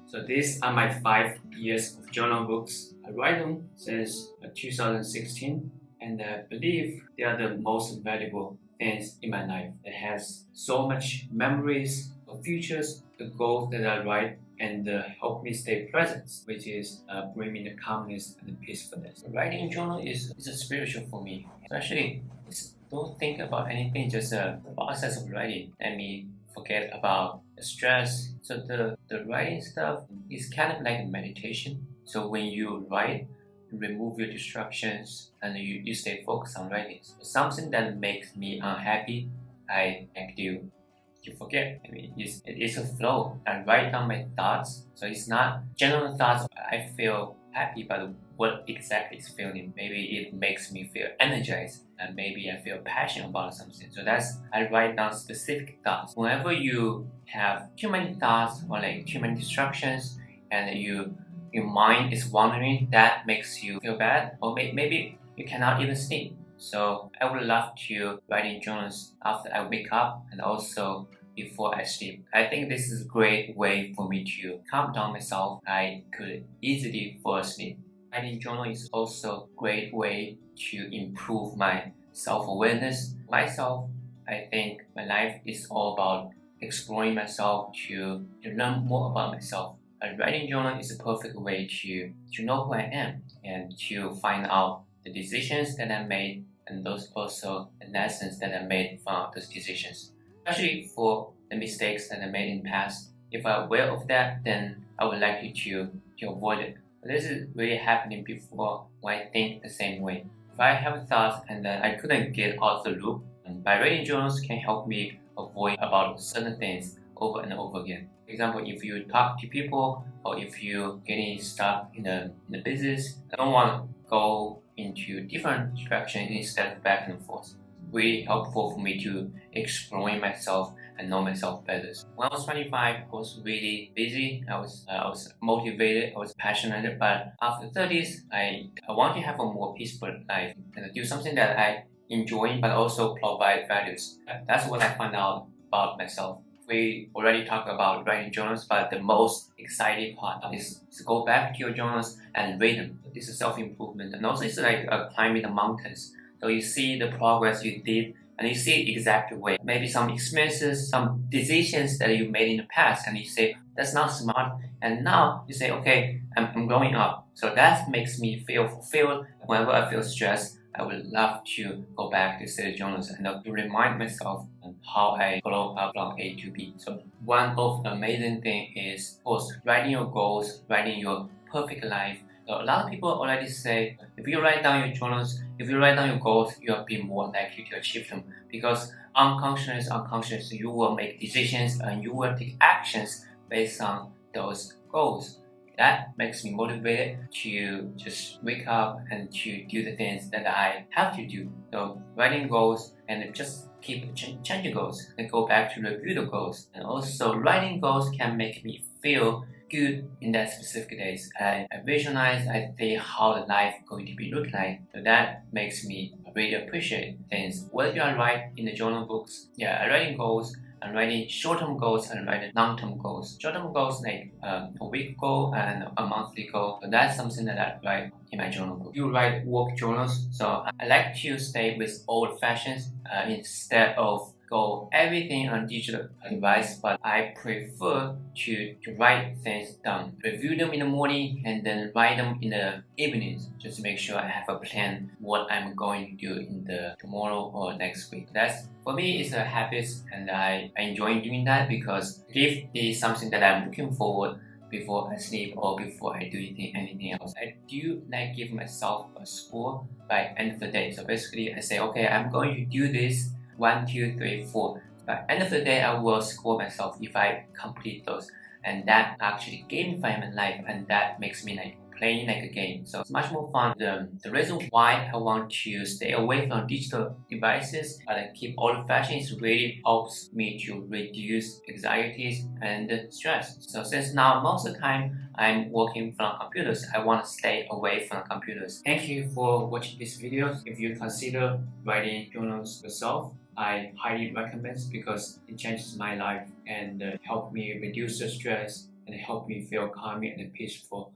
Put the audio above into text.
So these are my 5 years of journal books. I write them since 2016, and I believe they are the most valuable things in my life. It has so much memories, the futures, the goals that I write, and help me stay present, which is bring me the calmness and the peacefulness. Writing a journal is a spiritual for me, especially don't think about anything, just the process of writing. Let me forget about the stress. So the writing stuff is kind of like a meditation. So when you write, you remove your distractions and you stay focused on writing. So something that makes me unhappy, I like to forget. I mean, it's a flow. I write down my thoughts. So it's not general thoughts. I feel happy, but what exactly is feeling? Maybe it makes me feel energized, and maybe I feel passionate about something. So I write down specific thoughts. Whenever you have too many thoughts or like too many distractions, and your mind is wandering, that makes you feel bad, or maybe you cannot even sleep. So I would love to write in journals after I wake up and also before I sleep. I think this is a great way for me to calm down myself. I could easily fall asleep. Writing journal is also a great way to improve my self-awareness. Myself, I think my life is all about exploring myself to learn more about myself. A writing journal is a perfect way to know who I am and to find out the decisions that I made and those also the lessons that I made from those decisions. Especially for the mistakes that I made in the past. If I'm aware of that, then I would like you to avoid it. But this is really happening before when I think the same way. If I have a thought and I couldn't get out of the loop, by writing journals can help me avoid about certain things over and over again. For example, if you talk to people or if you're getting stuck in the business, I don't want to go into different directions instead of back and forth. Really helpful for me to exploring myself and know myself better. When I was 25, I was really busy. I was motivated. I was passionate. But after 30s, I want to have a more peaceful life and do something that I enjoy, but also provide values. That's what I found out about myself. We already talked about writing journals, but the most exciting part is to go back to your journals and read them. This is self-improvement, and also it's like climbing the mountains. So you see the progress you did, and you see the exact way. Maybe some experiences, some decisions that you made in the past, and you say that's not smart. And now you say, okay, I'm growing up. So that makes me feel fulfilled. Whenever I feel stressed, I would love to go back to study journals and to remind myself how I follow up from A to B. So one of the amazing thing is, of course, writing your goals, writing your perfect life. So a lot of people already say, if you write down your journals, if you write down your goals, you'll be more likely to achieve them. Because unconscious, you will make decisions and you will take actions based on those goals. That makes me motivated to just wake up and to do the things that I have to do. So writing goals and just keep changing goals and go back to review the goals. And also writing goals can make me feel good in that specific days. I visualize, I see how the life going to be look like. So that makes me really appreciate things. What do I write in the journal books? Yeah, I writing goals. I'm writing short-term goals and writing long-term goals. Short-term goals like a week goal and a monthly goal. So that's something that I write in my journal book. You write work journals, so I like to stay with old fashions instead of go everything on digital device, but I prefer to write things down, review them in the morning and then write them in the evenings, just to make sure I have a plan what I'm going to do in the tomorrow or next week. That's for me is a habit, and I enjoy doing that because if it is something that I'm looking forward before I sleep or before I do anything else. I do like give myself a score by end of the day. So basically I say, okay, I'm going to do this 1, 2, 3, 4. By end of the day, I will score myself if I complete those, and that actually gamify my life, and that makes me like playing like a game. So it's much more fun. The reason why I want to stay away from digital devices and keep old-fashioned is really helps me to reduce anxieties and stress. So since now most of the time I'm working from computers, I want to stay away from computers. Thank you for watching this video. If you consider writing journals yourself, I highly recommend because it changes my life and help me reduce the stress and help me feel calm and peaceful